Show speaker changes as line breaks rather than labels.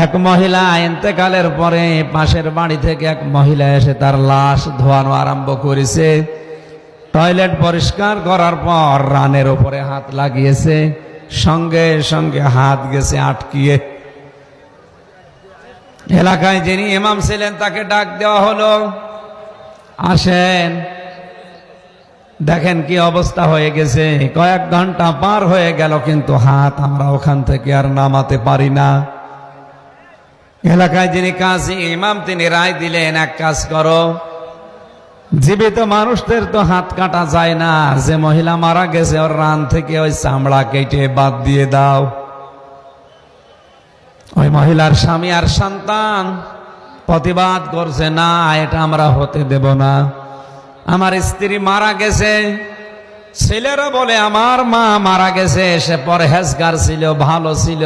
এক মহিলা ইন্তেকালের পরে পাশের বাড়ি থেকে এক মহিলা এসে তার লাশ ধোয়ানো আরম্ভ করেছে। টয়লেট পরিষ্কার করার পর রানের উপরে হাত লাগিয়েছে, সঙ্গে সঙ্গে হাত গেছে আটকিয়ে। এলাকায় যিনি ইমাম ছিলেন তাকে ডাক দেওয়া হলো, আসেন দেখেন কি অবস্থা হয়ে গেছে। কয়েক ঘন্টা পার হয়ে গেল, কিন্তু হাত আমরা ওখান থেকে আর নামাতে পারি না। এলাকায় যিনি কাজী ইমাম তিনি রায় দিলেন, এক কাজ করো, জীবিত মানুষদের তো হাত কাটা যায় না, যে মহিলা মারা গেছে ওর রান থেকে ওই চামড়া কেটে বাদ দিয়ে দাও। ওই মহিলার স্বামী আর সন্তান প্রতিবাদ করছে, না এটা আমরা হতে দেব না, আমার স্ত্রী মারা গেছে। ছেলেরা বলে আমার মা মারা গেছে, সে পরহেজগার ছিল, ভালো ছিল,